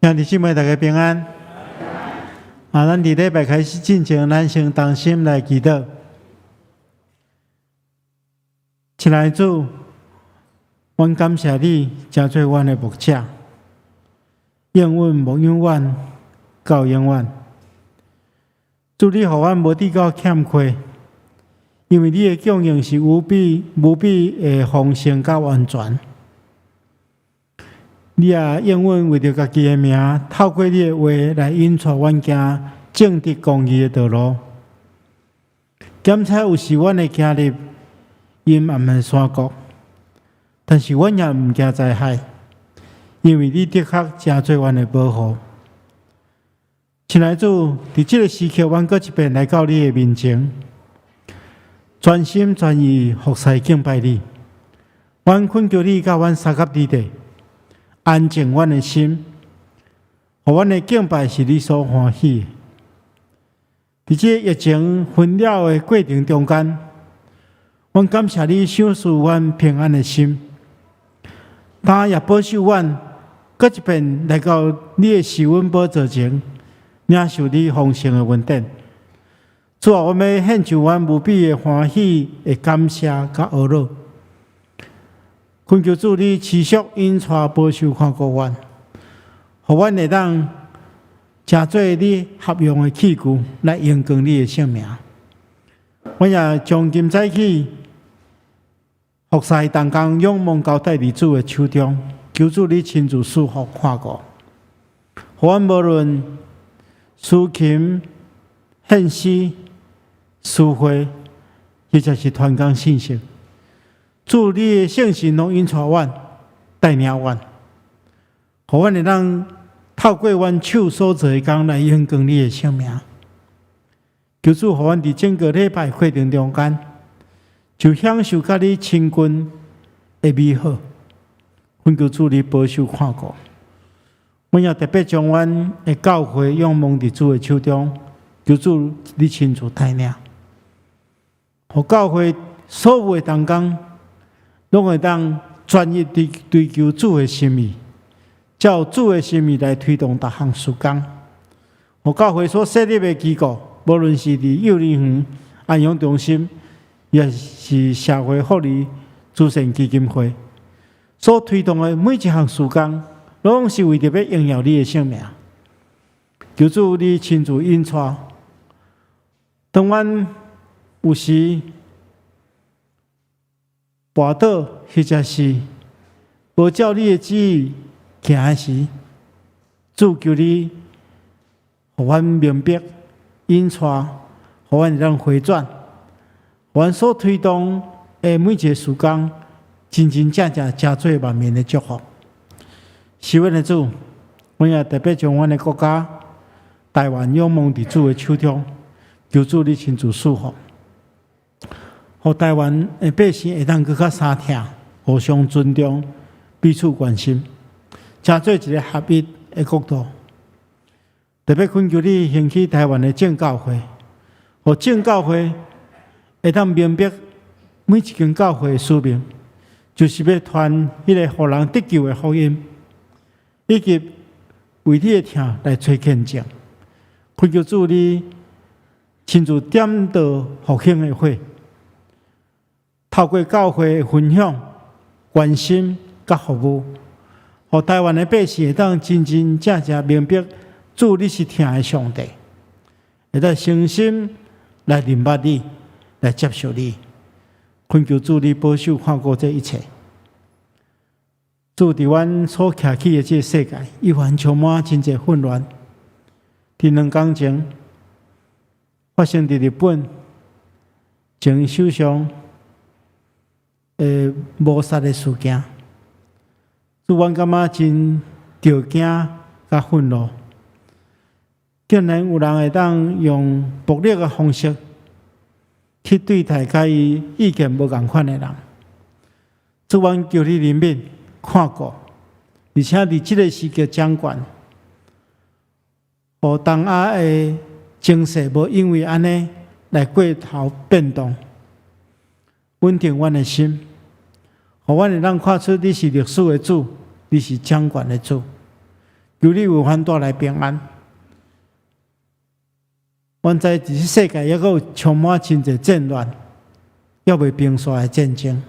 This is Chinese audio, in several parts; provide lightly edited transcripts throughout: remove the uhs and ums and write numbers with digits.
兄弟姊妹大家平安。咱伫礼拜开始进前，咱先同心来祈祷。亲爱的主，阮感谢你，真做阮的牧者，永远无永远，到永远。主，你互阮无得到欠亏，因为你的供应是无比的丰盛甲完全。你也永远为着家己的名，透过你的话来引带阮行正直公义的道路。检测有时阮会行入阴暗的山谷，但是阮也毋惊灾害，因为你的确真做阮的保护。亲爱的主，伫这个时刻，阮搁一遍来到你的面前，全心全意服侍敬拜你。阮恳求你甲阮三甲弟弟。安静阮的心，互阮的敬拜是你所欢喜的。伫这疫情纷扰的过程中间，阮感谢你赏赐阮平安的心，他也保守阮，搁一遍来到你的施恩宝座前，领受你丰盛的恩典。主啊，我们献上阮无比的欢喜的感谢甲懊恼。恳求主你持续引带保守看顾阮，互阮会当真做你合用的器具来荣光你的圣名。阮也从今早起服侍同工，仰望交代伫主的手中，求主你亲自赐福看顾，互阮无论抒琴、献诗、诗会，或者是传讲信息。主你的圣神拢引带阮，带领阮，互阮会当透过阮手所做的工来荣光你的圣名。求主互阮伫整个礼拜过程中间，就享受甲你亲近的美好。恳求主你保守看顾，阮也特别将阮的教会仰望伫主的手中，求主你亲自带领，互教会所有的同工。拢会当专一地追求主的心意，照主的心意来推动各项事工。互教会所设立的机构，无论是伫幼儿园、安养中心，也是社会福利慈善基金会，所推动的每一项事工，拢是为着要荣耀你的圣名。求主你亲自引带，当阮有时跋倒，或者是无照你的旨意行时，主求你，互阮明白引带，互阮会当回转，互阮所推动的每一个事工，真真正正加做万民的祝福。是阮的主，阮也特别将阮的国家台湾仰望伫主的手中，求主你亲自赐福。互台湾的百姓会当更较相听，互相尊重，彼此关心，真做一个合一的国度。特别恳求你兴起台湾的正教会，互正教会会当明白每一间教会的使命，就是要传迄个互人得救的福音，以及为你的听来做见证。恳求主你亲自点导复兴的火。透过教会的分享、关心甲服务，互台湾的百姓会当真真正正明白，主你是听的上帝，会当诚心来认捌你，来接受你。恳求主你保守看顾这一切。主伫阮所徛起的这个世界，依然充满真侪混乱。伫2天前，发生伫日本前首相谋杀的事件，主阮感觉真着惊甲愤怒，竟然有人会当用暴力的方式去对待甲伊意见无共款的人。主阮求你怜悯看顾，而且伫这个时刻掌管，互东亚的情势无因为安尼来过头变动。稳定阮的心，互阮会当看出你是历史的主，你是掌管的主。求求你有反带来平安。阮知伫世界还佫有充满真侪战乱，还未平息的战争，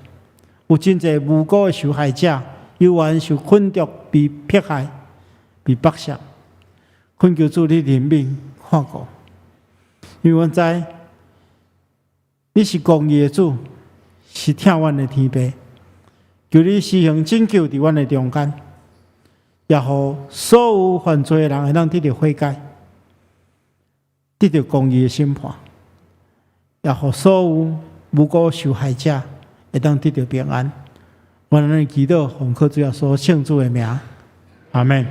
有真侪无辜的受害者，有冤受困毒、被迫害、被剥削。恳求主你怜悯看顾，因为阮知你是公义的主，是疼阮的天父。求你施行拯救伫阮的中间，也互所有犯罪的人会当得到悔改，得到公义的审判，也互所有无辜受害者会当得到平安。我们祈祷，奉靠主耶稣圣主的名，阿门。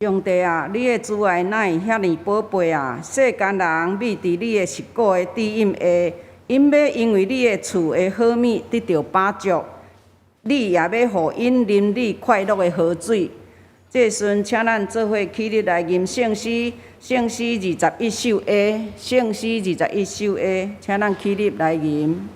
上帝啊，你的慈爱哪会遐尼宝贝啊？世间人觅伫你的十果的知音下，因要因为你的厝的好物得到饱足，你也要互因啉你快乐的河水。这时，请咱做伙起立来吟圣诗，圣诗21首 A， 圣诗21首 A， 请咱起立来吟。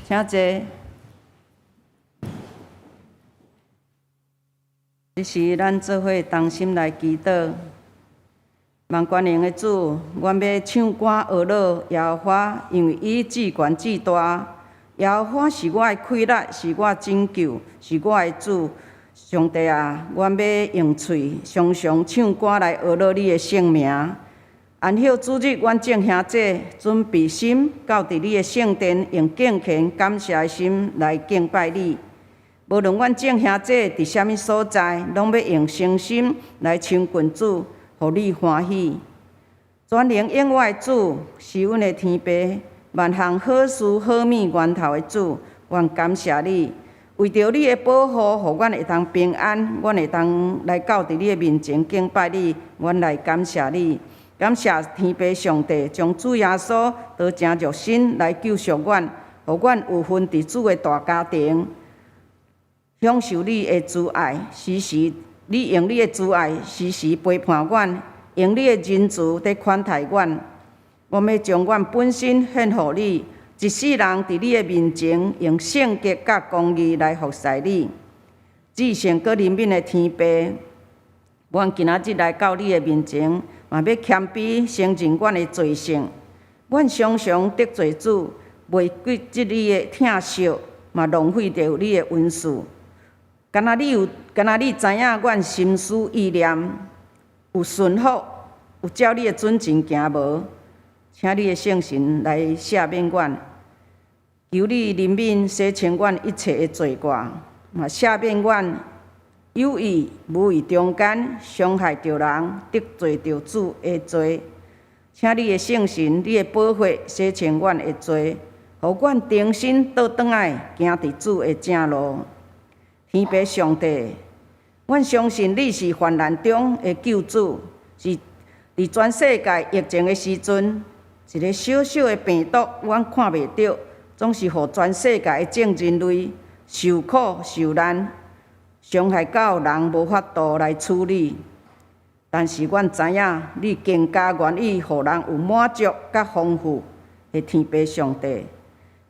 请坐。这时，咱做伙同心来祈祷。万权能的主，阮要唱歌学乐耶和华，因为伊至权至大。耶和华是我的快乐，是我拯救，是我的主。上帝啊，阮要用嘴常常唱歌来学乐你的圣名。安息主日，阮众兄姐准备心，到伫你的圣殿，用敬虔感谢的心来敬拜你。无论阮众兄姐伫啥物所在，拢要用诚心来唱群主，互你欢喜。全能永活的主是阮的天父，万项好事好物源头的主，阮感谢你。为着你的保护，互阮会当平安，阮会当来到伫你的面前敬拜你，阮来感谢你。感谢天父上帝将主耶稣得成肉身来救赎阮，互阮有份伫主的大家庭，享受你的慈爱，时时你用你的慈爱时时陪伴阮，用你的仁慈在款待阮。我们将阮本身献互你，一世人伫你的面前用圣洁甲公义来服侍你。至圣搁怜悯的天父，阮今仔日来到你的面前，嘛要谦卑承认阮的罪性。阮常常得罪主，袂记即你的疼惜，嘛浪费着你的恩赐。敢若你知影阮心思意念有顺服，有照你的准证行无？请你的圣神来赦免阮，求你怜悯洗清阮一切的罪过，嘛赦免阮有意无意中间伤害着人、得罪着主的罪。请你的圣神、你的保护洗清阮的罪，互阮重新倒转来行伫主的正路。天父上帝，阮相信你是患难中的救主，是伫伫全世界疫情的时阵，一个小小的病毒，阮看袂到，总是互全世界的众人类受苦受难，伤害到人无法度来处理。但是阮知影，你更加愿意互人有满足甲丰富的天父上帝，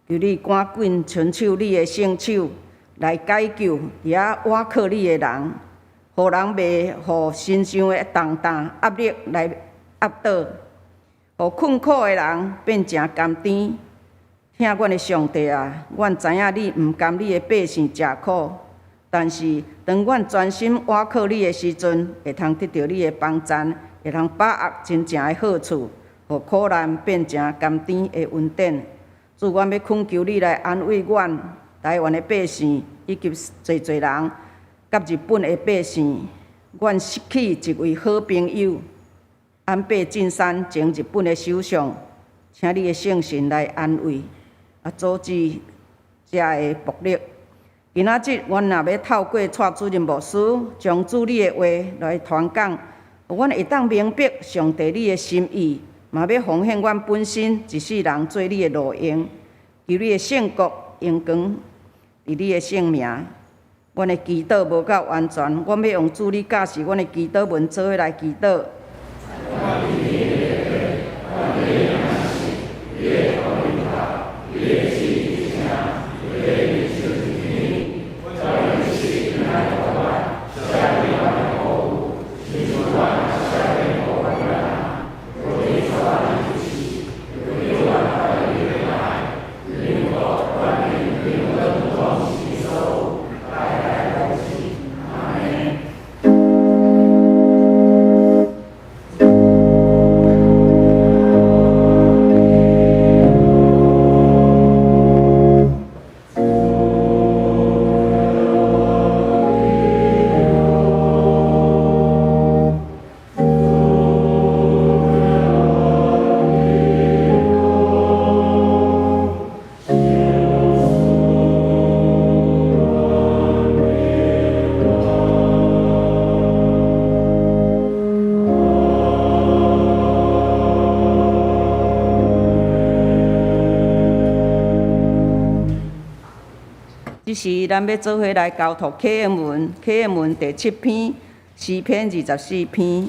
求你赶紧伸手你的圣手来解救伫遐倚靠你的人，互人袂互身上的重担压力来压倒，互困苦的人变成甘甜。听阮的上帝啊，阮知影你毋甘你的百姓食苦。但是，当阮专心倚靠你的时阵，会通得到你的帮赞，会通把握真正的好处，互苦难变成甘甜的恩典。主，阮要恳求你来安慰阮台湾的百姓，以及侪侪人，甲日本的百姓。阮失去一位好朋友，安倍晋三从日本的首相，请你的圣神来安慰，阻止遮的暴力。今仔日，阮若要透过带主任牧师，将主你的话来传讲，阮会当明白上帝你的心意，嘛要奉献阮本身一世人做你的路用，求你的圣国荣光伫你的圣名。阮的祈祷无够完全，阮要用主你教示阮的祈祷文做伙来祈祷。即是咱要做伙来交托启恩文，启恩文第7篇，诗篇24篇。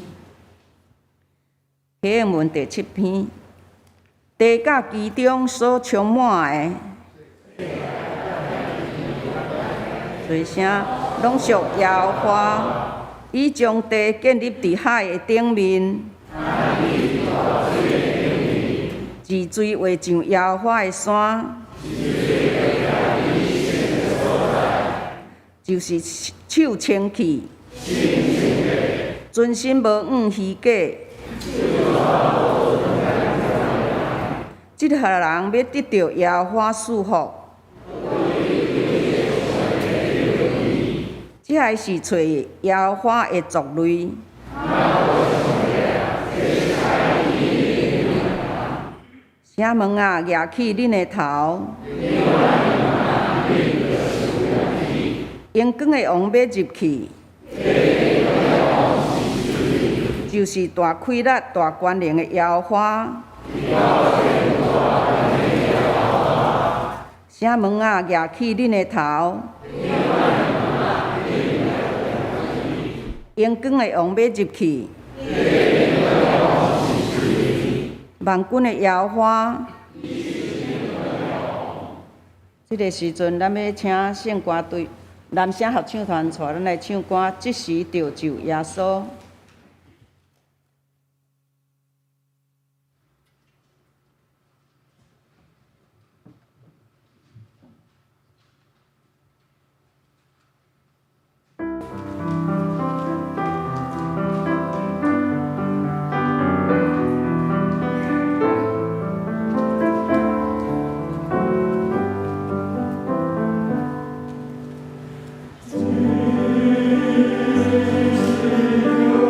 启恩文第7篇，地甲其中所充满的，随声拢属耶和华，伊将地建立伫海的顶面，治水画上耶和华的山。就是手清气，存心无误虚假。即下人要得到耶和华祝福，即下是找耶和华的族类。城门啊，举起恁的头！阳光的王要入去，就是大开力、大权能的耶和华。城门啊，举起恁的头！阳光的王要入去，万军的耶和华。这个时阵，咱要请圣歌队。男声合唱团带咱来唱歌，即时就耶稣。Thank you.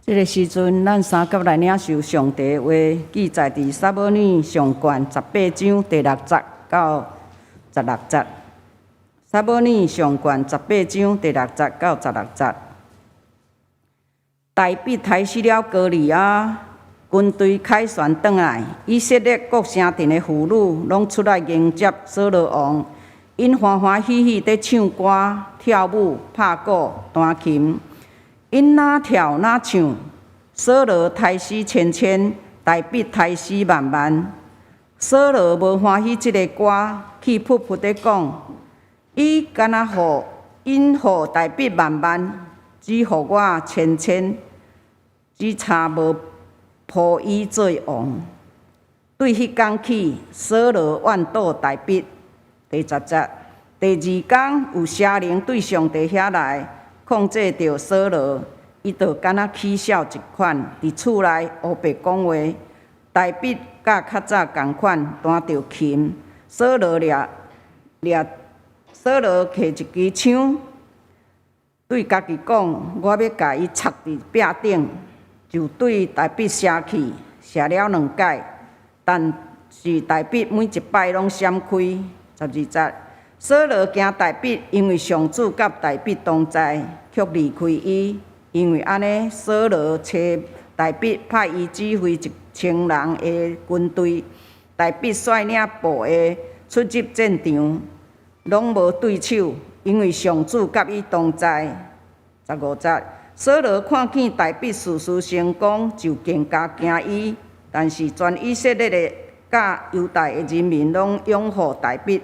这个时阵，咱三甲来领受上帝的话，记载伫撒母耳上卷18章第6节到16节。撒母耳上卷18章第6节到16节。大卫杀死了歌利亚，军队凯旋转来，以色列各城镇的妇女拢出来迎接扫罗王，因欢欢喜喜地唱歌、跳舞、拍鼓、弹琴。因哪跳哪唱，扫罗杀死千千，大卫杀死万万。扫罗无欢喜即个歌，气噗噗地讲：伊敢若因大卫万万，只互我千千，只差无抱伊做王。对迄天起，扫罗怨妒大卫。第10节，第2天有邪灵对上帝遐来。控制着扫罗，伊就敢若起笑一款，伫厝内胡白讲话。大卫甲较早共款，弹着琴。扫罗摕一支枪，对家己讲：我要甲伊插伫壁顶，就对大卫射去，射了2摆，但是大卫每一摆拢闪开。12节。扫罗惊大卫，因为上主甲大卫同在，却离开伊。因为安尼，扫罗找大卫，派伊指挥1000人的军队。大卫率领步的出入战场，拢无对手，因为上主甲伊同在。15节，扫罗看见大卫事事成功，就更加惊伊。但是全以色列的甲犹大的人民拢拥护大卫。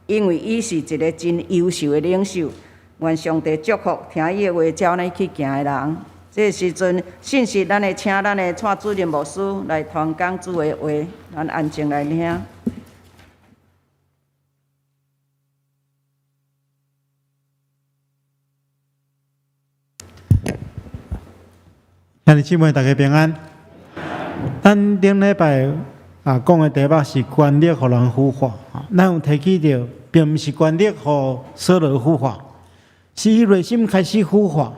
因为伊是一个真优秀的领袖，愿上帝祝福听伊的话、照呢去行的人。这时阵，信息咱会请咱的蔡主任牧师来传讲主的话，咱安静来听。兄弟姊妹，大家平安。咱顶礼拜讲的题目是权力互人腐化，咱有提起着，并毋是权力互扫罗腐化，是伊内心开始腐化，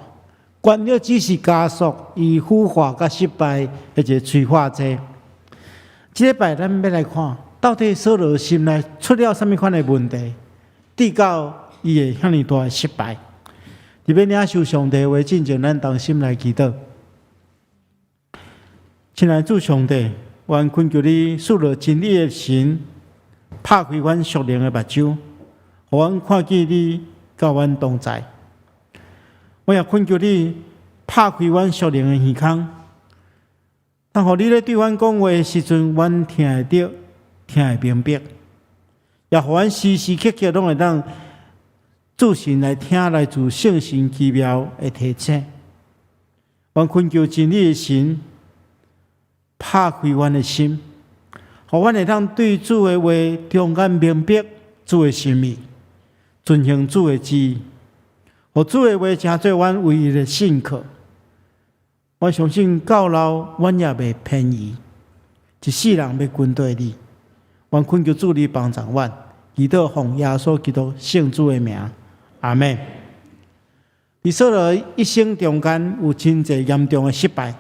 权力只是加速伊腐化甲失败的一个催化剂。这礼拜咱要来看，到底扫罗心内出了什么款的问题，直到伊会遐尼大的失败。特别领受上帝话，进前咱同心来祈祷。亲爱的主上帝，愿恳求你赐落真理的神，拍开阮属灵的目睭，互阮看见你甲阮同在。我也恳求你拍开阮属灵的耳孔，当互你咧对阮讲话的时阵，阮听会到，听会明白，也互阮时时刻刻拢会当自信来听来自圣神奇妙的提醒。阮恳求真理的神。拍开阮的心，互阮会当对主的话中间明白主的心意，遵行主的旨意，互主的话成做阮唯一的信靠。我相信到老，阮也袂偏移，一世人要跟对你。阮恳求主你帮助阮，祈祷奉耶稣基督圣主的名，阿门。伫扫罗一生中间有真侪严重的失败。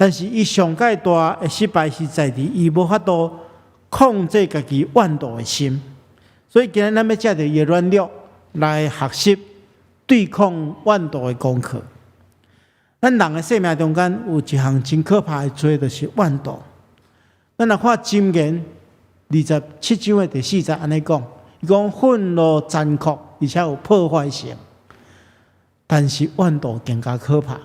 但是，伊上界大的失败是在于伊无法度控制家己怨妒的心，所以今日咱要借着伊的软弱来学习对抗怨妒的功课。咱人的生命中间有一项真可怕的罪，就是怨妒。咱若看箴言27章的第4节安尼讲，伊讲愤怒残酷，而且有破坏性，但是怨妒更加可怕。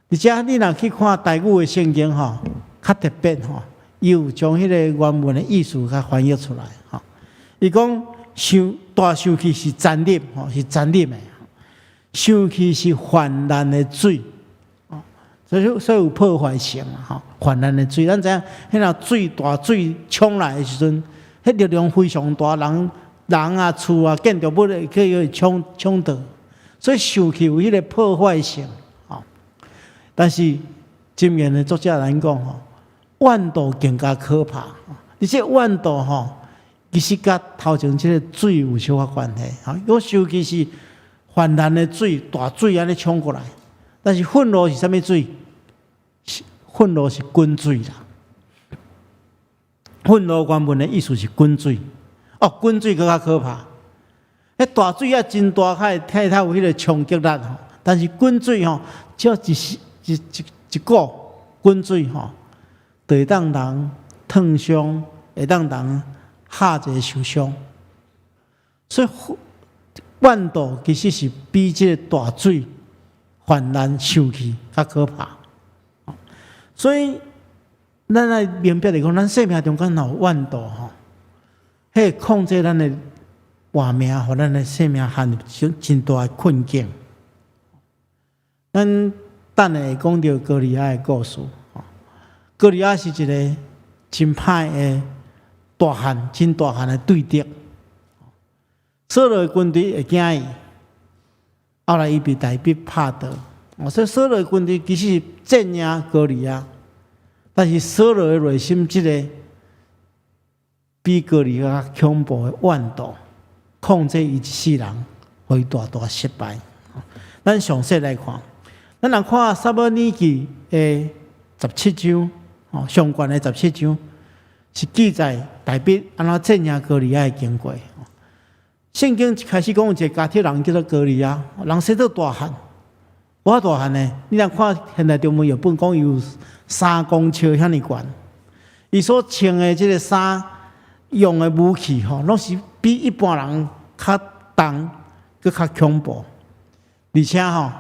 而且你若去看台语的圣经吼，较特别吼，伊有将迄个原文的意思较翻译出来吼。伊讲生气是残忍吼，是残忍的；生气是泛滥的水，所以有破坏性吼，泛滥的水。咱知影，迄若大水冲来的时阵，迄力量非常大，人啊、厝啊、建筑物可以冲倒，所以生气有迄个破坏性。但是箴言的作者来讲吼，怨妒更加可怕，而且怨妒吼，其实甲头前这个水有小可关系。我生气是泛滥的水，大水安尼冲过来，但是愤怒是啥物水？愤怒是滚水啦。愤怒原文的意思是滚水，哦，滚水更较可怕。迄大水啊，真大，较有迄个冲击力吼。但是滚水吼，只要一股滚水吼，就会当人烫伤，会当人下一个受伤。所以怨妒其实是比这个大水泛滥生气较可怕。所以咱来明白来讲，咱生命中间若有怨妒吼，迄控制咱的活命，互咱的生命陷入真大的困境。咱等下会讲到歌利亚的故事。歌利亚是一个真歹的大汉，真大汉的对敌。扫罗的军队会惊伊，后来伊被大卫拍倒。所以扫罗的军队其实是镇压歌利亚，但是扫罗的内心这个比歌利亚恐怖的怨妒，控制伊一世人，互伊大大失败。咱详细来看，咱来看撒母耳记的17章，上悬的17章是记载大卫安怎镇压歌利亚的经过。圣经一开始讲有一个加特人叫做歌利亚，人生做大汉，我大汉呢？你若看现代中文译本讲有3公尺遐尼悬，伊所穿的这个衫用的武器吼，拢是比一般人较重，佮较恐怖，而且吼，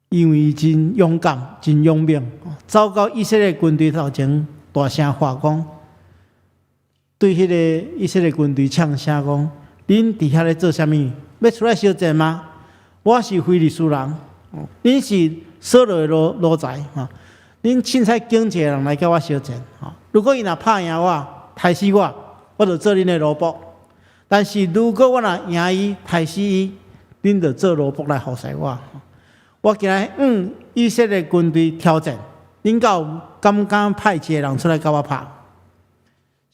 因为真勇敢、真勇猛，走到以色列军队头前，大声喊讲。对迄个以色列军队唱声讲：“恁伫遐咧做啥物？要出来烧战吗？我是非利士人，恁是扫罗的奴才哈！恁凊彩拣一个人来甲我烧战哈！如果伊若拍赢我，杀死我就做恁的奴仆；但是如果我若赢伊，杀死伊，恁就做奴仆来服侍我。我今日以色列军队挑战，恁敢派一个人出来甲我拍？”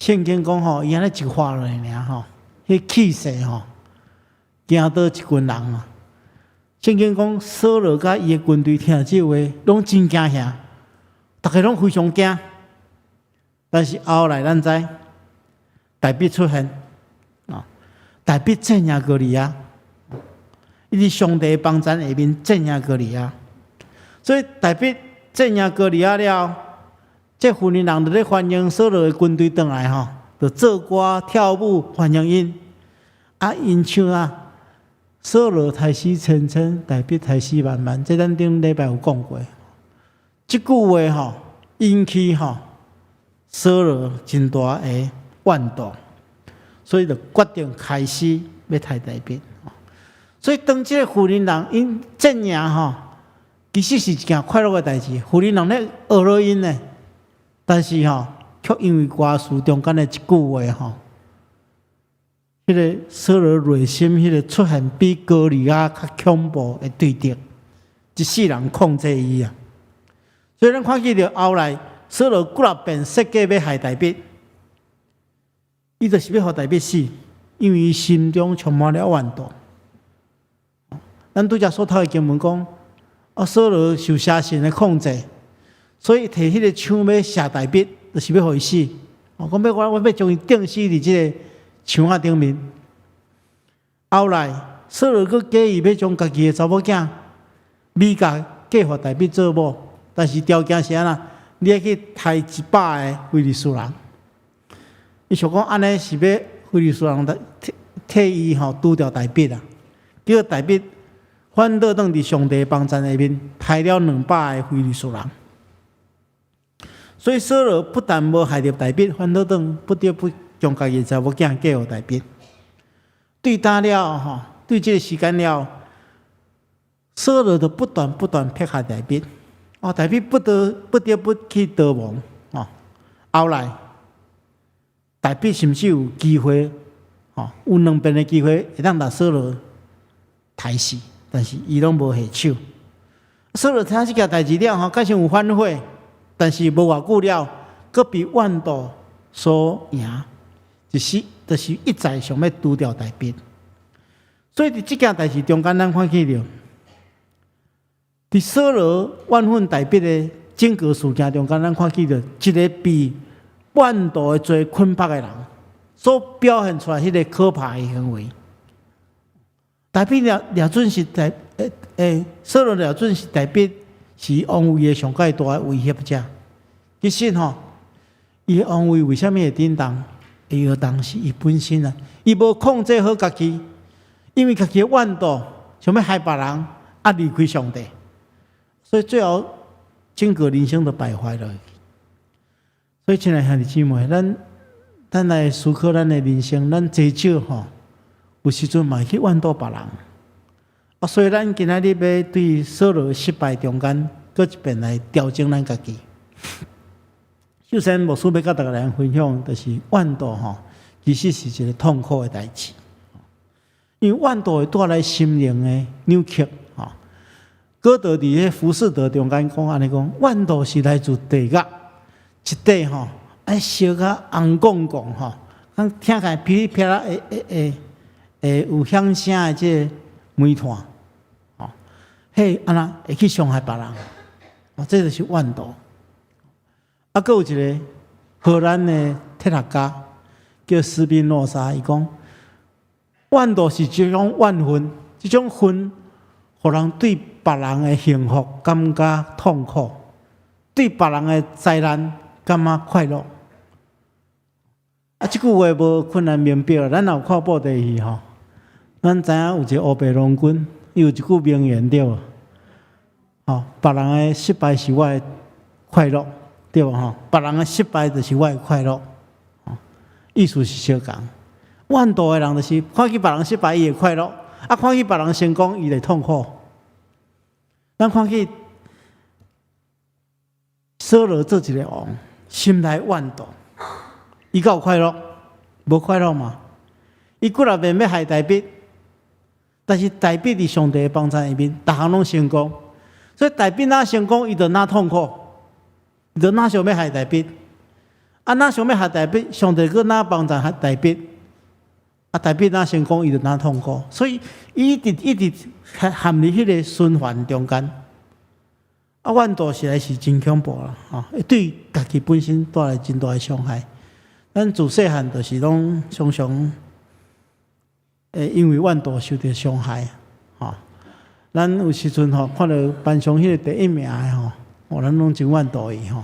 圣经讲吼，伊安尼一话落尔吼，迄气势吼，惊倒一群人啊！圣经讲，扫罗甲伊的军队听这话，拢真惊吓，大家拢非常惊。但是后来咱知，大卫出现啊，大卫镇压歌利亚，伊是上帝帮咱下面镇压歌利亚，所以大卫镇压歌利亚了。这妇人人就咧欢迎扫罗的军队回来吼，就做歌跳舞欢迎因。因唱啊，扫罗太死沉沉，大卫太死慢慢。这咱顶礼拜有讲过，这句话吼引起吼扫罗真大的怨妒，所以就决定开始要杀大卫。所以当这个妇人人因镇压吼，其实是一件快乐的代志。妇人人咧学了因呢。但是吼，却因为歌词中间的一句话吼，迄个扫罗内心迄个出现比歌利亚较恐怖的对敌，一世人控制伊啊。所以咱看见着后来扫罗骨力变设计要害大卫，伊就是要互大卫死，因为伊心中充满了怨妒。咱拄则所读的经文讲，扫罗受邪神的控制。所以摕迄个枪要射大卫，就是要互伊死。讲我要将伊钉死伫即个枪仔顶面。后来扫罗佫假意要将家己的查某囝米甲嫁互大卫做某，但是条件是安怎？你要去杀100个非利士人。伊想讲安尼是要非利士人替伊吼拄掉大卫啊。结果大卫反倒当伫上帝帮咱下面杀了200个非利士人。所以扫罗不但无害着大卫，反倒不得不将家己查某囝嫁予大卫。对打了吼，对这个时间了，扫罗就不断迫害大卫。大卫不得不去逃亡。后来大卫甚至有机会，有2遍的机会会当把扫罗杀死，但是伊拢无下手。扫罗听这件代志了，开始有反悔。但是无偌久了，佫被怨妒所赢，就是一再想要除掉大卫。所以伫即件代志中间，咱看见了，伫扫罗怨恨大卫的整个事件中间，咱看见着一个被万道的罪捆绑的人所表现出来迄个可怕的行为。大比了准是扫罗了准是大比是王位的上界大的威胁者。其实吼，伊的王位为虾米会震动？伊个当时伊本身啊，伊无控制好家己，因为家己的怨妒，想要害别人，离开上帝，所以最后整个人生都败坏了。所以，亲爱兄弟姊妹，咱来思考咱的人生，咱至少吼，有时阵嘛会去怨妒别人。所以咱今仔日要对扫罗失败中间，搁一遍来调整咱家己。首先，牧师要甲大家来分享，就是怨妒吼，其实是一个痛苦的代志。因为怨妒会带来心灵的扭曲。哥德伫迄浮士德中间讲安尼讲，怨妒是来自地狱，一块吼，爱烧甲红光光吼，听起来噼里啪啦会有响声的这煤炭，嘿，安那会去伤害别人，这就是怨妒。搁有一个荷兰的哲学家叫斯宾诺莎，伊讲，怨妒是一种怨恨，这种恨，互人对别人的幸福感觉痛苦，对别人的灾难感觉快乐。这句话无困难明白，咱若有看报地戏吼，咱知影有一个乌白郎君，伊有一句名言对无？别人的失败是我的快乐。对吧？别人的失败就是我的快乐，意思是相同。怨妒的人就是看见别人失败，伊会快乐；看见别人成功，伊会痛苦。咱看见扫罗做一个王，心内怨妒，伊够快乐？无快乐嘛？伊几若面要害大卫，但是大卫伫上帝的帮助下面，逐项拢成功，所以大卫哪成功，伊就哪痛苦。伊就哪想要害大卫，哪想要害大卫，上帝搁哪帮助害大卫，大卫哪成功，伊就哪痛苦，所以伊一直陷入迄个循环中间。怨妒实在是真恐怖啦，会对家己本身带来真大的伤害。咱自细汉就是拢常常因为怨妒受到伤害，咱有时阵看到班上迄个第一名的咱拢真怨妒伊吼。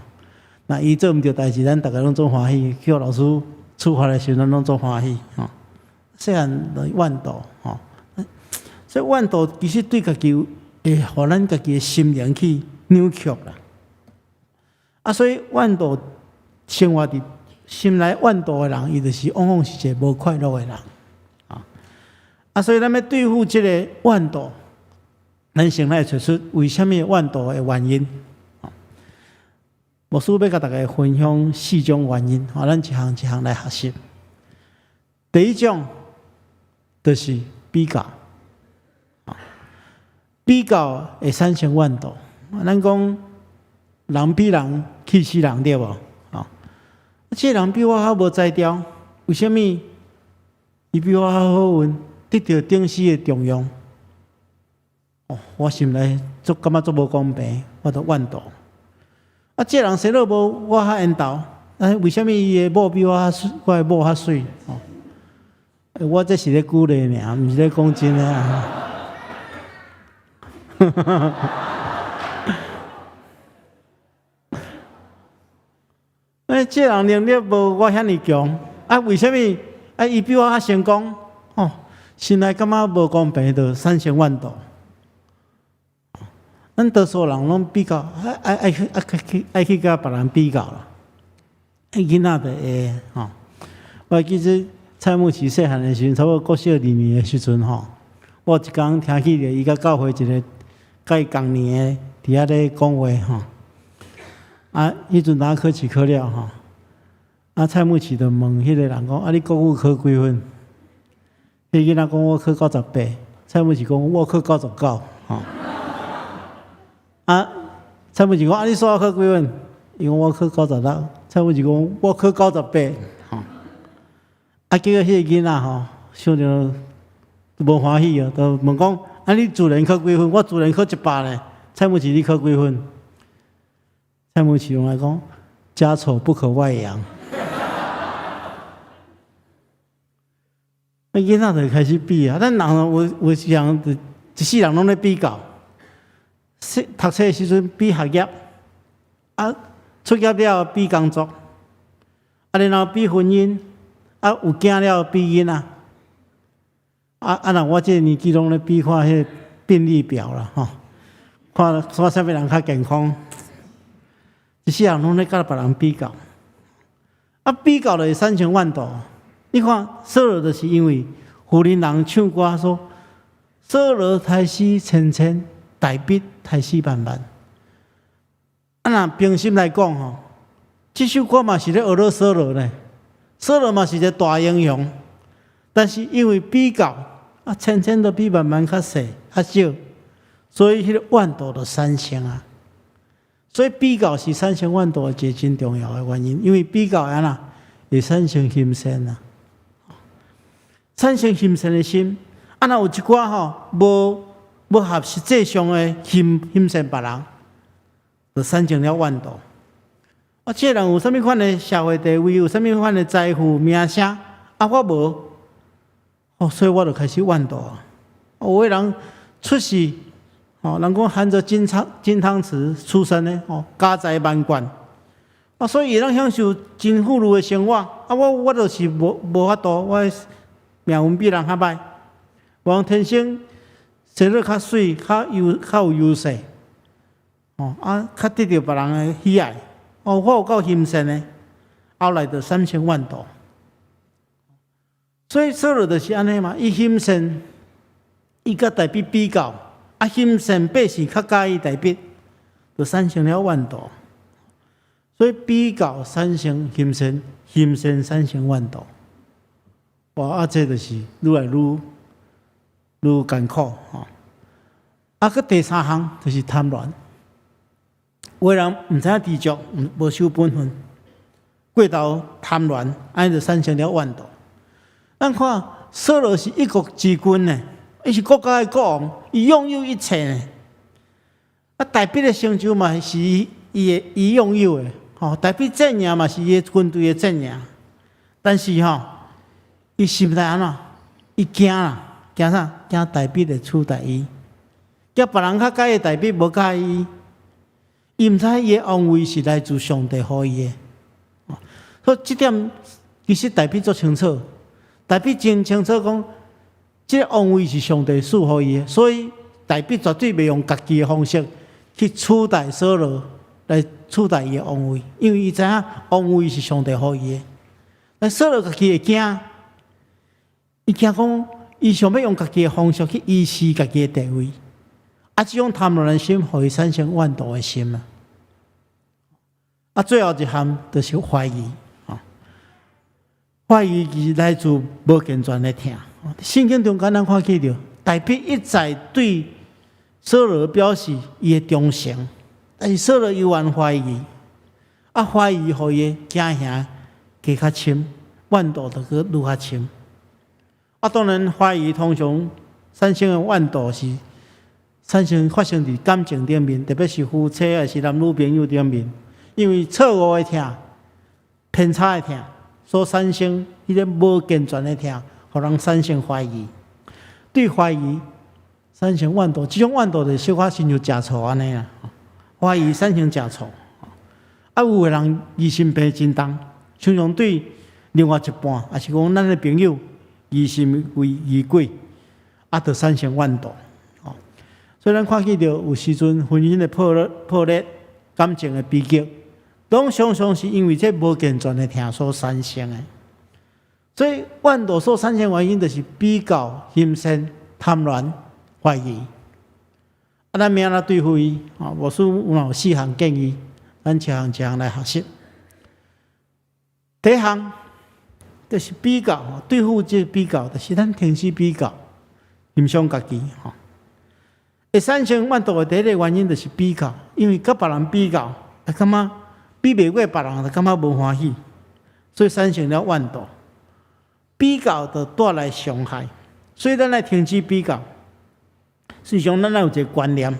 那伊做毋对代志，咱大家拢做欢喜；叫老师处罚的时候，咱拢做欢喜吼。细汉就怨妒吼，所以怨妒其实对家己会互咱家己的心灵去扭曲啦。所以怨妒生活伫心内怨妒的人，伊就是往往是一个无快乐的人所以咱要对付这个怨妒，咱先来找出为什么怨妒的原因。牧师要甲大家分享4种原因，咱一项一项来学习。第一种就是比较，比较会产生怨妒。咱讲人比人气死人对无？这人比我较无才调，为什么？伊比我较好运，得到顶时的重用。我心内感觉足无公平，我就怨妒。这人生了无我较缘投，为什么伊的某比我的某较水？我这是咧鼓励尔，毋是咧讲真诶这人能力无我遐尼强，为什么？伊比我较成功？心内感觉无公平，就产生怨妒。咱多数人拢比较，爱去甲别人比较啦。囡仔就会我记得蔡牧师细汉的时阵，差不多国小2年的时阵我有一天听起着伊甲教会一个甲伊同年的伫遐咧讲话迄阵哪考试考了蔡牧师就问迄个人讲你国语考几分？迄囡仔讲我考98，蔡牧师讲我考99蔡牧师讲你数学考几分？伊讲我考96，蔡牧师讲我考98结果迄个囡仔想着无欢喜就问讲你自然考几分？我自然考100咧，蔡牧师你考几分？蔡母启用来讲，家丑不可外扬。那囡仔就开始比啊，咱人有时人一世人拢咧比较，读册的时阵比学业，啊，出业了比工作，啊，然后比婚姻，啊，有囝了比囡仔，那我这个年纪拢咧比看迄病历表啦，吼，看啥物人较健康，一世人拢咧甲别人比较，啊，比较就会产生怨妒。你看，所罗就是因为胡林人唱歌说：“所罗太死千千，大必太死万万。”啊，那平心来讲吼，这首歌嘛是咧学了所罗呢。所罗嘛是一个大英雄，但是因为比较啊，千千都比万万较细较少，所以迄个怨妒就产生啊。所以比较是产生怨妒一个真重要的原因，因为比较安那会产生心善啊。产生欣赏的心，啊，若有一寡吼无合实际上的欣赏别人，就产生了怨妒。啊，这人有啥物款的社会地位，有啥物款的财富名声，啊，我无，哦，所以我就开始怨妒啊。有的人出世，哦，人讲含着金汤匙出生的，哦，家财万贯，啊，所以会当享受真富裕的生活。啊，我就是无法度，我命运比人较歹，无人天生生得较水，较有优势，哦啊，较得到别人的喜爱，哦，我有够欣赏的，后来就产生怨妒。所以所罗就是安尼嘛，伊欣赏，伊甲大比比较，啊，欣赏百姓较介意大比，就产生了怨妒。所以比较产生欣赏，欣赏产生怨妒。哇！啊，这就是愈来愈艰苦吼。啊，佮第三项就是贪婪。有的人毋知影知足，无守本分，过头贪婪，安尼就产生了怨妒。咱看所罗是一国之君呢，伊是国家的国王，伊拥有一切呢。啊，大比的成就嘛是伊拥有的，吼，大比阵营嘛是伊军队的阵营，但是吼。伊心内安怎？伊惊啦，惊啥？惊大比会取代伊，叫别人较介意大比无介意伊。伊毋知伊的王位是来自上帝予伊的，所以这点其实大比足清楚。大比真清楚讲，这个王位是上帝赐予伊的，所以大比绝对袂用家己的方式去取代所罗来取代伊的王位，因为伊知影王位是上帝予伊的。但所罗家己会惊。伊惊讲，伊想要用家己的方式去维持家己的地位，啊，这种贪婪的心，互伊产生怨妒的心啊。啊，最后一项就是怀疑，怀疑是来自无健全的听。圣经中间咱看见着，大比一再对所罗表示伊的忠诚，但是所罗依然怀疑，啊，怀疑互伊的惊吓加较深，怨妒就去愈较深。啊，当然，怀疑通常产生的怨妒是发生伫感情顶面，特别是夫妻还是男女朋友顶面，因为错误的听、偏差的听，所产生迄个无健全的听，互人产生怀疑。对怀疑产生怨妒，这种怨妒就小可亲像食醋安尼啦。怀疑产生食醋，啊，有的人疑心病真重，常常对另外一半，也是讲咱的朋友。疑心为疑鬼，啊，就产生怨妒。所以咱看见着有时阵婚姻的破裂、感情的悲剧，拢常常是因为这无健全的听所产生的。所以怨妒所产生原因，就是比较、欣赏、贪婪、怀疑。啊，咱明仔对付伊，无师有4项建议，咱一项来学习。第一项。就是比较，对付这比较，就是咱停止比较，欣赏家己。会产生怨妒的第一个原因就是比较，因为甲别人比较，会感觉比袂过别人，就感觉无欢喜，所以产生了怨妒。比较就带来伤害，所以咱来停止比较。实际上，咱有一个观念，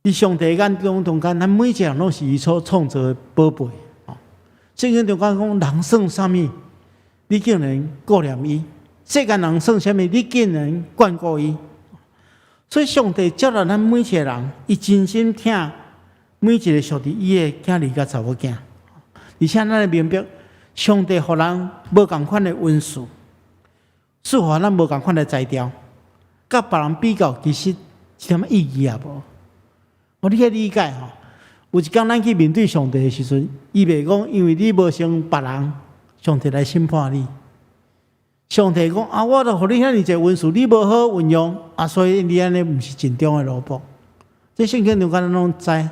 伫上帝眼中间，咱每一个人拢是伊所创造的宝贝。圣经中讲，人算啥物，你竟然顾念伊；世间人算啥物，你竟然眷顾伊。所以上帝接纳咱每一个人，伊真心疼每一个属于伊的囝儿甲查某囝，而且咱会明白，上帝互人无共款的恩赐，赐予咱无共款的才调，甲别人比较，其实一点意义也无。你去理解吼，有一天咱去面对上帝的时阵，伊袂讲，因为你无像别人，上帝来审判你。上帝讲啊，我著互你遐尼侪恩赐，你无好运用啊，所以你安尼毋是真正的萝卜。这圣经中间咱拢知。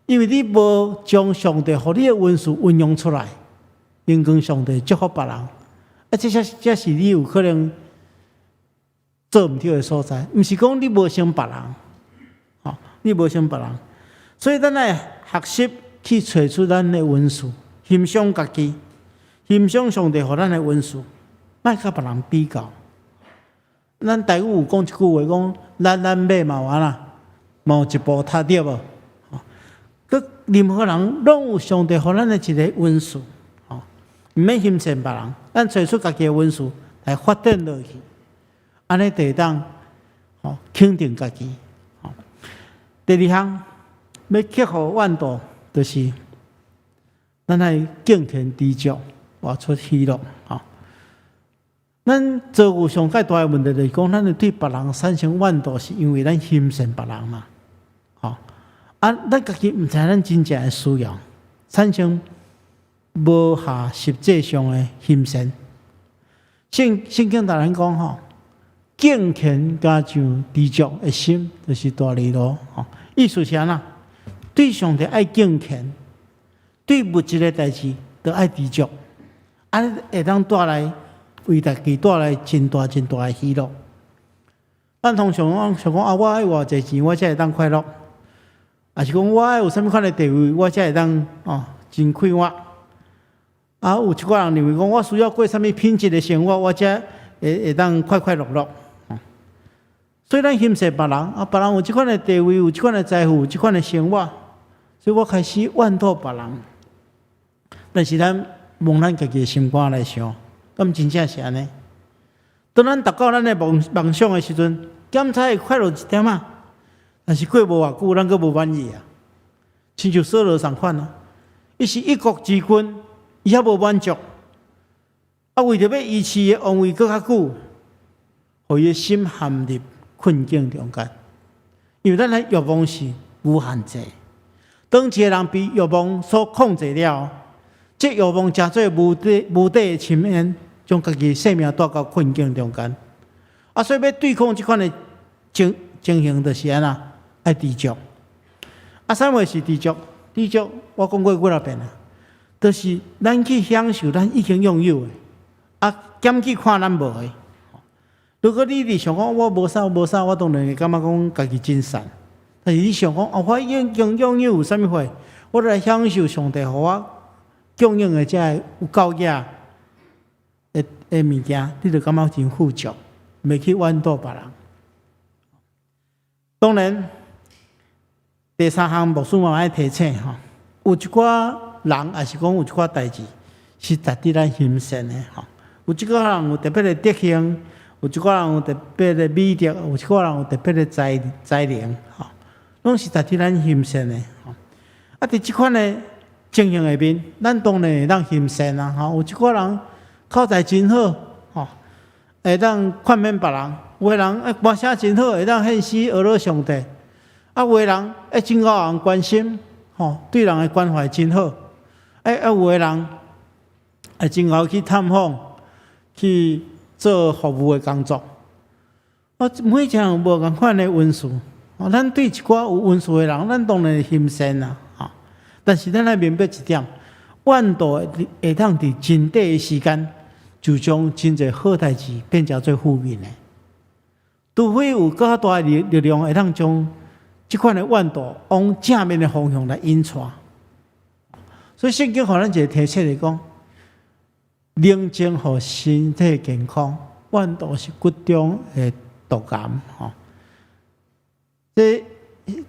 因为你无将上帝互你的恩赐运用出来，因跟上帝祝福别人，这是你有可能做毋对的所在。毋是讲你无像别人，你无像别人，所以咱来学习去找出咱的恩赐，欣赏家己，欣赏上帝互咱的恩赐，莫甲别人比较。咱台语有讲一句话，讲咱马嘛完啦，毛一步踏对无？佮任何人拢有上帝互咱的一个恩赐，毋免欣赏别人，咱找出家己的恩赐来发展落去，安尼就会当肯定家己。第二项要克服万道，就是咱爱敬虔知足，活出喜乐。咱做有上介大的问题，就是讲，咱对别人产生万道，是因为咱欣赏别人嘛。咱家己毋知咱真正的需要，产生无下实际上的欣赏。圣经大人讲敬虔加上知足的心，就是大利路。意思是安那？对上帝爱敬虔，对物质的代志都爱知足，安尼会当带来为家己带来真大的喜乐。咱通常想讲我爱偌济钱，我才会当快乐。也是讲，我爱有啥物款的地位，我才会当真快活。有一个人认为讲，我需要过啥物品质的生活，我才会当快快乐乐。所以咱欣赏别人，别人有这款的地位，有这款的财富，有这款的生活，所以我开始怨吐别人。但是咱望咱家己的心肝来想，敢真正是安尼？当咱达到咱的梦想的时阵，检查会快乐一点啊。但是过无偌久，咱阁无满意啊！亲像扫罗同款啊，伊是一国之君，伊还无满足，为着要维持伊的王位阁较久，互伊的心陷入困境中间。因为咱的欲望是无限制，当一个人被欲望所控制了，这欲望真做无底的深渊，将家己生命带到困境中间。所以要对抗这款的情形，就是安那。爱知足，啥物是知足？知足，我讲过几多遍啊？就是咱去享受咱已经拥有的，减去看咱无的。如果你想讲我无啥，我当然会感觉讲家己真善。但是你想讲我已经拥有啥物货，我来享受上帝互我供应的这有够价的物件，你就感觉真富足，袂去怨妒别人。当然。第三项，牧师嘛爱提醒有一寡人，也是讲有一寡代志是值得咱欣赏的有一寡人有特别的德行，有一寡人有特别的美德，有一寡人有特别的才能拢是值得咱欣赏的伫即款的情形下面，咱当然会当欣赏有一寡人口才真好会当劝勉别人，有的人歌声真好，会当献诗讹乐上帝。有的人真够人关心，对人的关怀真好。有的人真够去探访，去做服务的工作。每一个人有无共款的恩赐，咱对一寡有恩赐的人，咱当然欣赏啦。但是咱来明白一点，万道会当伫真短的时间，就将真侪好代志变成做负面的。除非有较大的力量，会当将这款的万道往正面的方向来引带，所以圣经互咱一个提醒嚟讲，宁静互身体健康，万道是骨中的毒癌。这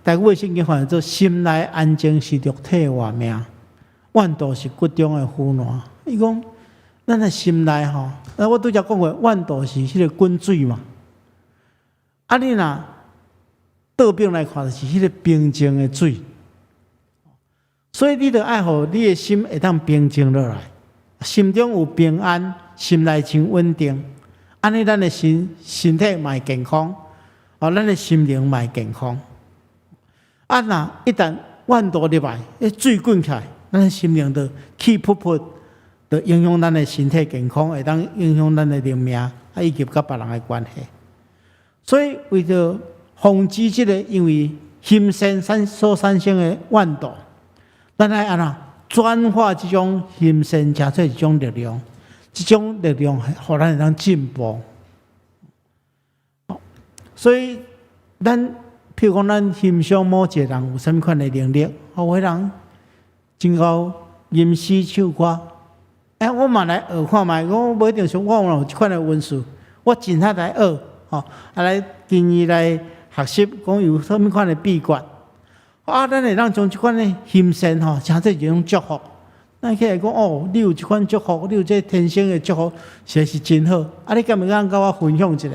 台语的圣经翻译做心内安静是肉体活命，怨妒是骨中的腐烂。伊讲，咱的心内吼，我拄则讲过，怨妒是迄个滚水嘛。啊，你若倒冰来看，就是迄个平静的水。所以你着爱互你的心会当平静落来，心中有平安，心内真稳定。安尼，咱的身体嘛会健康，咱的心灵嘛会健康。啊，若一旦怨妒入来，水滚起来，咱的心灵就气噗噗，就影响咱的身体健康，会当影响咱的灵命，以及甲别人的关系。所以为着防止这个因为心生所产生的怨妒，咱爱安怎转化这种心生加做一种力量。这种力量互咱会当进步，所以咱譬如讲，咱欣赏某一个人有啥物款的能力，有个人真够吟诗唱歌，我嘛来学看卖，我无一定说我有即款的文字，我真下来学，来建议来学习，讲有啥物款的秘诀，咱会当将即款的心声成做一种祝福。咱起来讲你有即款祝福，你有这天生的祝福，实在是真好。你敢毋敢甲我分享一下？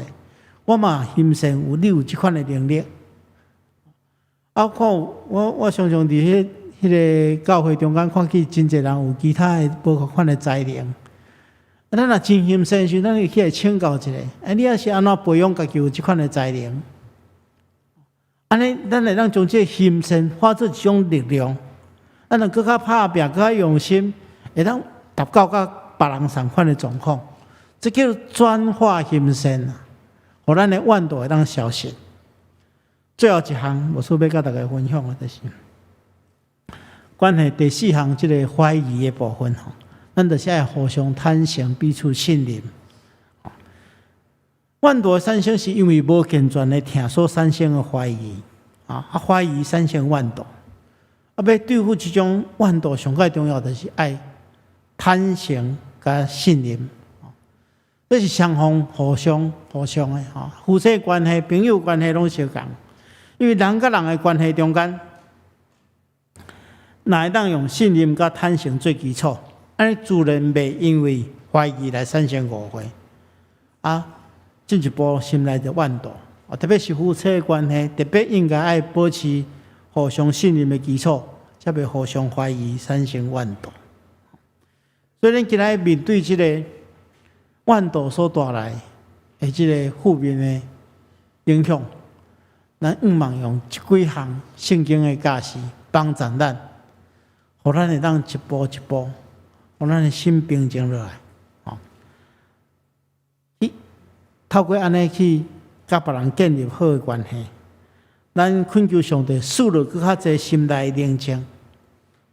我嘛心生有你有即款的能力。看我常常伫迄个教会中间看见真侪人有其他的无同款的才能。咱若真心生时，咱会起来请教一下。你也是安怎培养家己有即款的才能？安尼，咱会当将这心生化作一种力量。咱若更较拍拼，更较用心，会当达到甲别人同款的状况，这叫转化心声啊！互咱的怨妒会当消失。最后一项，牧师要甲大家分享的就是关系第4项，这个怀疑的部分咱就是爱互相坦诚，彼此信任。怨妒的产生是因为无健全的听所产生的怀疑怀疑产生怨妒。要对付这种怨妒，上界重要的是爱坦诚甲信任，这是双方互相的夫妻关系、朋友关系拢相共。因为人甲人的关系中间，若会当用信任甲坦诚做基础，安尼自然袂因为怀疑来产生误会进一步心内就怨妒特别是夫妻的关系，特别应该爱保持互相信任的基础，才袂互相怀疑产生怨妒。所以咱今仔面对这个怨妒所带来的这个负面的影响，咱望用几项圣经的教示帮助咱，互咱会当一步一步，互咱的心平静落来。透过安尼去甲别人建立好的关系，咱恳求上帝赐落更较侪心内的宁静，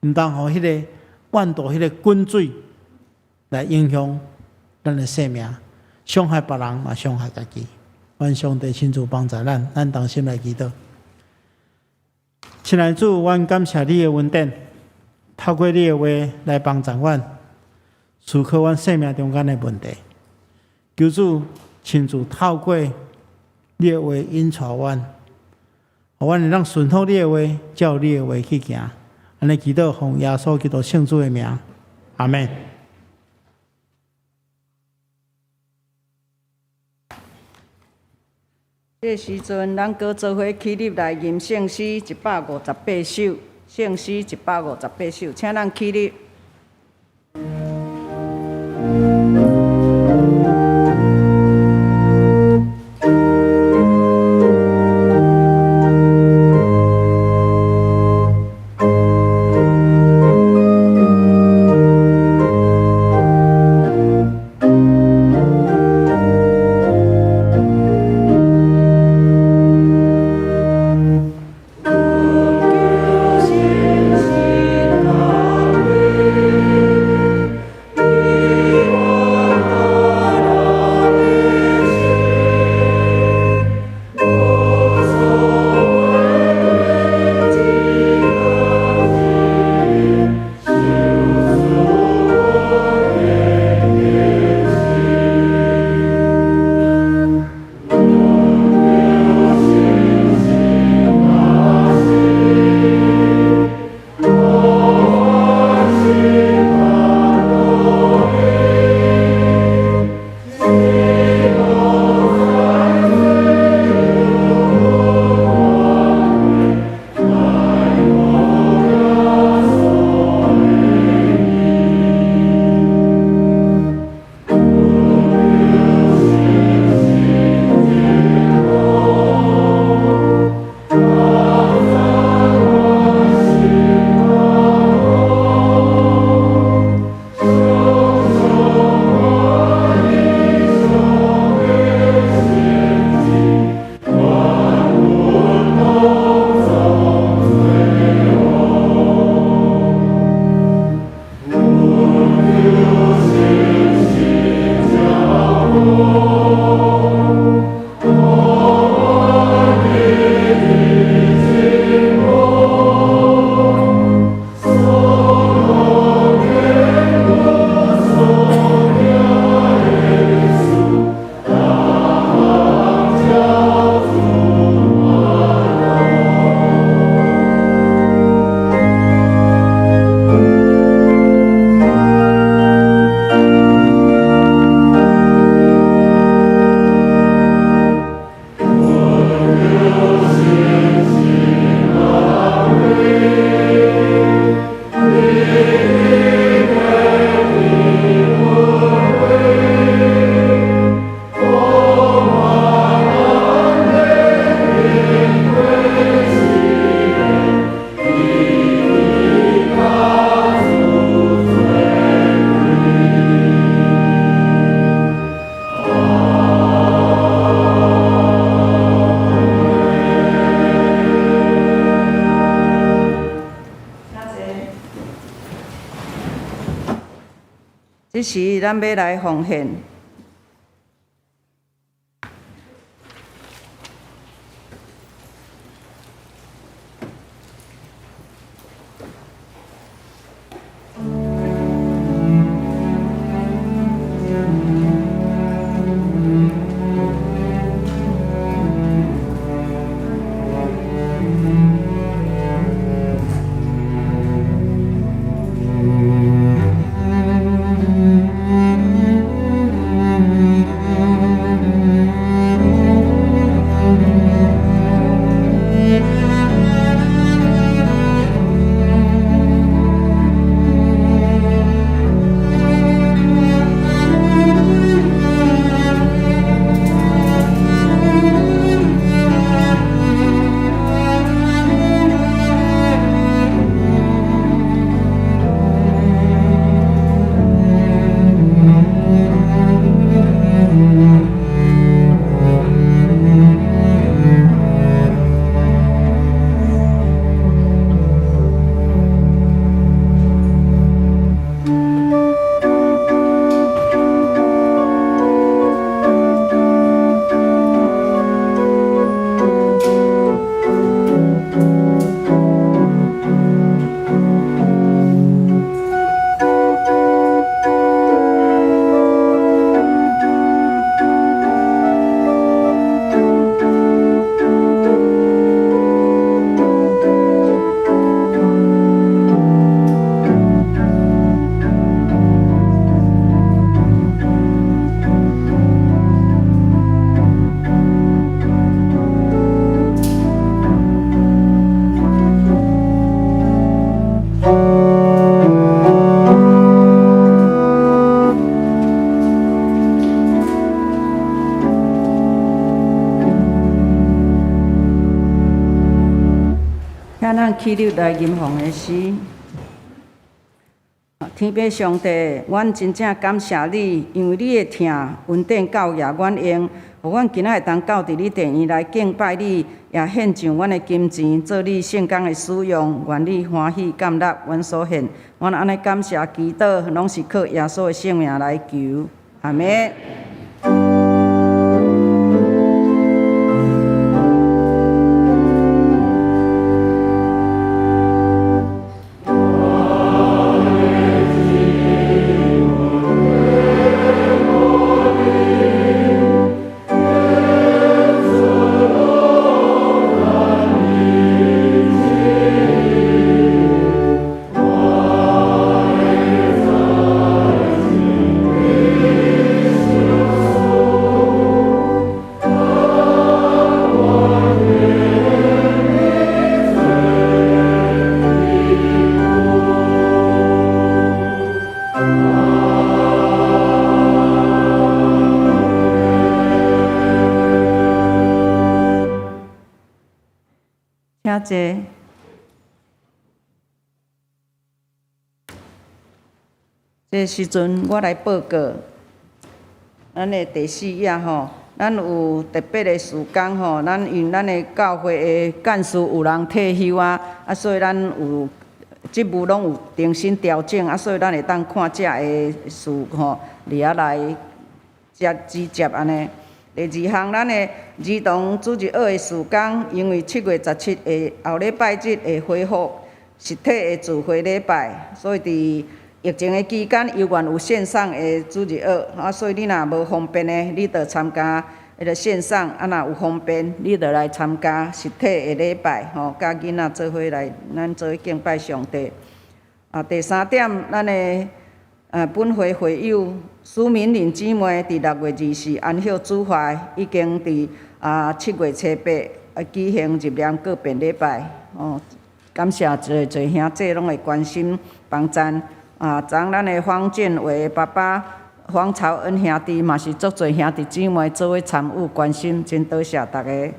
毋当互迄个怨妒、迄个滚水来影响咱的生命，伤害别人嘛，伤害家己。愿上帝亲自帮助咱同心来祈祷。亲爱的主，阮感谢你的恩典，透过你的话来帮助阮思考阮生命中间的问题。求主亲自透过你的话引带阮，互阮会当顺服你的话，照你的话去行。安尼祈祷，奉耶稣基督圣主的名，阿门。这时阵，咱搁做伙起立来吟圣诗158首，圣诗158首，请咱起立。即时咱要来奉献。咱起立来吟奉的诗。天父上帝，阮真正感谢你，因为你的疼恩典教育阮用，互阮今仔会当到伫你殿院来敬拜你，也献上阮的金钱，做你圣工的使用。愿你欢喜甘纳阮所献。阮安尼感谢祈祷，拢是靠耶稣的圣名来求。阿门。请坐。这时阵，我来报告，咱的第4页吼，咱有特别的事工吼，咱因咱的教会的干事有人退休啊，所以咱有职务拢有重新调整所以咱会当看这的事吼，立下来指接安尼。第2项，咱的儿童主日学的事工，因为7月17日后礼拜日会恢复实体的聚会礼拜，所以伫疫情的期间，犹原有线上的主日学所以你若无方便的，你着参加迄个线上；若有方便，你着来参加实体的礼拜甲囡仔做伙来，咱做伙敬拜上帝。第3点，咱的本会会友苏敏玲姊妹伫6月24安歇主怀，已经伫7月初8举行入念个别礼拜。感谢侪兄弟拢会关心帮赞。昨咱的方建伟爸爸黄朝恩兄弟嘛是足侪兄弟姊妹做伙参与关心，真多谢大家。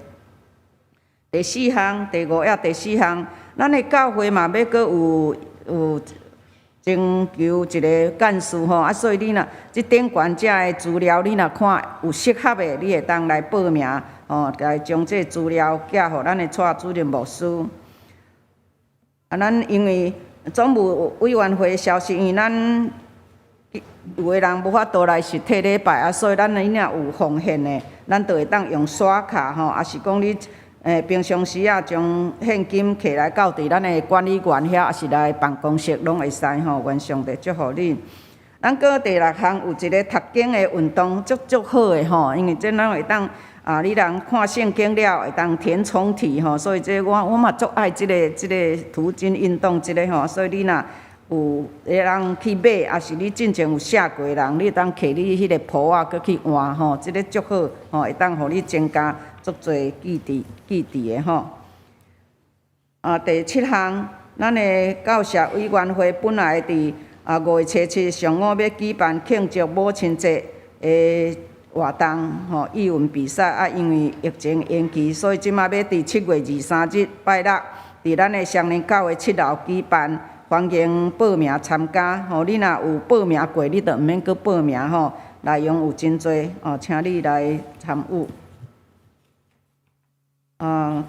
第4项、第5页、第4项，咱的教会嘛要阁有征求一个干事所以你若即顶悬遮的资料，你若看有适合的，你会当来报名来将这资料寄互咱的蔡主任牧师。咱因为总务委员会消息，因为咱有的人无法度来实体礼拜啊，所以咱若有奉献的，咱就会当用刷卡吼，也是讲你平常时啊，将现金摕来到伫咱的管理员遐，也是来办公室拢会使吼。愿上帝祝福你。咱搁第六项有一个读经的运动，足好的吼，因为这咱会当你人看圣经了，会当填充题吼，所以这我嘛足爱这个途经运动这个吼，所以你若有人去买，也是你进前有写过的人，你当摕你迄个簿啊，搁去换吼，这个足好吼，会当互你增加足侪记忆的吼。第七项，咱的教社委员会本来伫5月初7上午要举办庆祝母亲节的活动吼，艺文比赛啊，因为疫情延期，所以即马要伫7月23日拜六，伫咱的双年教会7楼举办，欢迎报名参加吼。你若有报名过，你就毋免搁报名吼，内容有真多哦，请你来参与。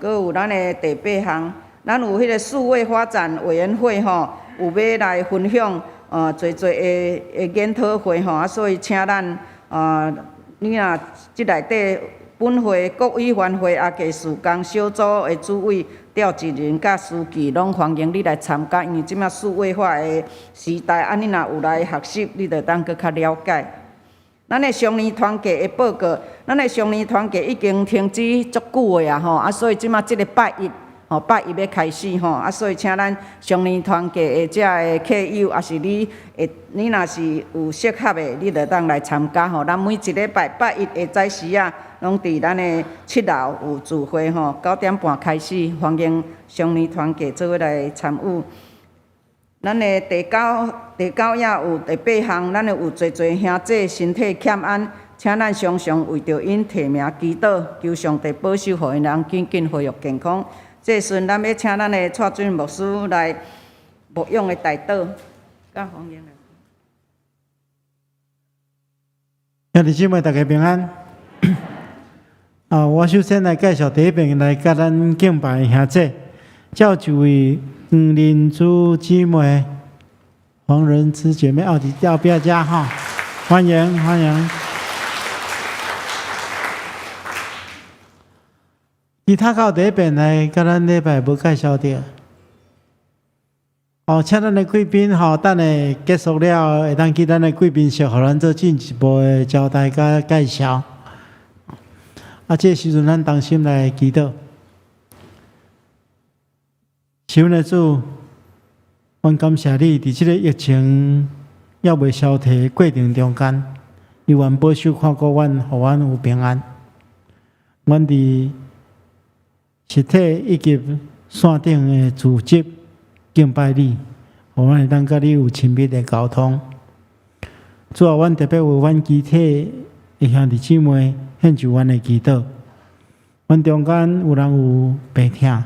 搁有咱的第8项，咱有迄个数位发展委员会吼，有要来分享侪的研讨会吼，啊，所以请咱你若即内底本会、各委员会啊、技术工小组的主委、调集人甲书记，拢欢迎你来参加，因为即马数位化的时代，啊，你若有来学习，你就当搁较了解。咱的双年团契的报告，咱的双年团契已经停止足久的啊吼，啊，所以即马即个拜一。拜一要开始吼，啊，所以请咱双年团契的遮的客友，也是你若是有适合的，你就当来参加吼。咱每一礼拜拜一下早时啊，拢伫咱的7楼有聚会吼，9点半开始，欢迎双年团契做伙来参与。咱的第九也有第8项，咱有侪兄弟身体欠安，请咱常常为着因提名祈祷，求上帝保守，互因人紧紧恢复健康。这时阵，咱要请咱的蔡准牧师来牧养的代祷，甲黄英来。兄弟姊妹，大家平安。我首先来介绍第一遍来甲咱敬拜的兄弟，叫一位黄仁珠姊妹、黄仁珠姐妹，要不要加哈？欢迎欢迎。其他到第一遍来，甲咱礼拜无介绍到。请咱的贵宾吼，等下结束了，会当去咱的贵宾室，互咱做进一步的交代甲介绍。这时阵咱同心来祈祷。神的主，阮感谢你，伫即个疫情还未消退的过程中间，你愿保守看顾阮，互阮有平安。阮伫实体以及线顶的组织敬拜你，互阮会当甲你有亲密的沟通。主啊，阮特别为阮集体的兄弟姊妹献上阮的祈祷。阮中间有人有病痛，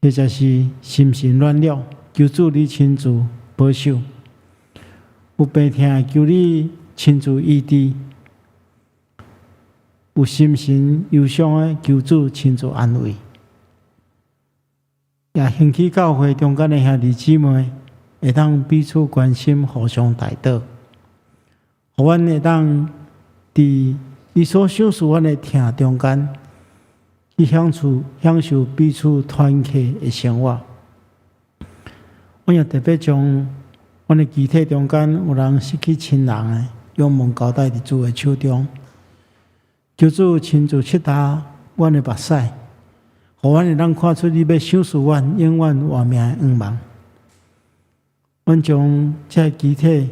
或者是心神软弱，求主你亲自保守；有病痛，求你亲自医治。有心神忧伤的，求主亲自安慰。也兴起教会中间的兄弟姊妹，会当彼此关心，互相代祷，互阮会当伫你所享受阮的痛中间，去享受彼此团契的生活。我也特别将阮的集体中间有人失去亲人的，仰望交代伫主的手中。求主亲自拭干阮的目屎，互阮会当看出你要赏赐阮永远活命的愿望。阮将这集体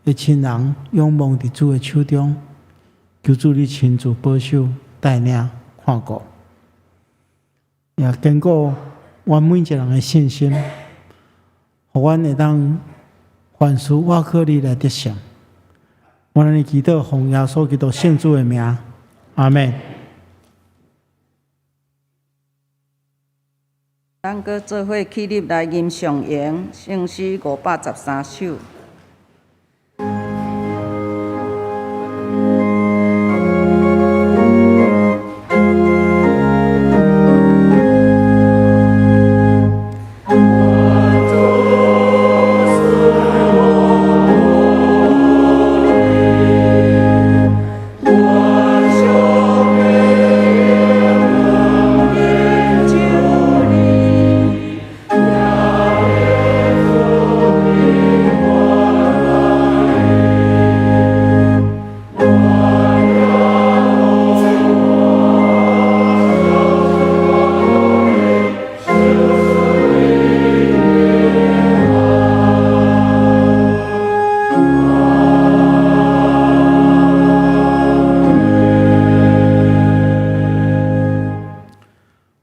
的亲人仰望伫主的手中，求主你亲自保守、带领、看顾，也坚固阮每一人的信心，互阮会当凡事倚靠你来得胜。阮的祈祷奉耶稣基督圣主的名。阿们。咱搁做伙起立来吟上言，圣诗513首。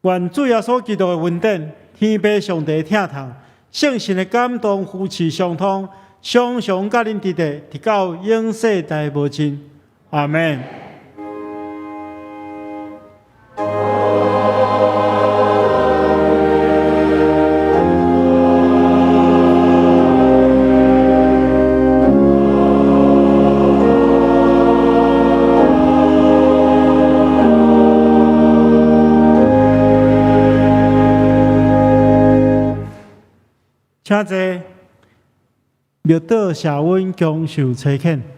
愿主耶稣基督的恩典、天父上帝的疼痛、圣神的感动、夫妻相通，常常甲恁伫地，直到永世代无尽。阿门。请坐，庙岛社温强受差遣。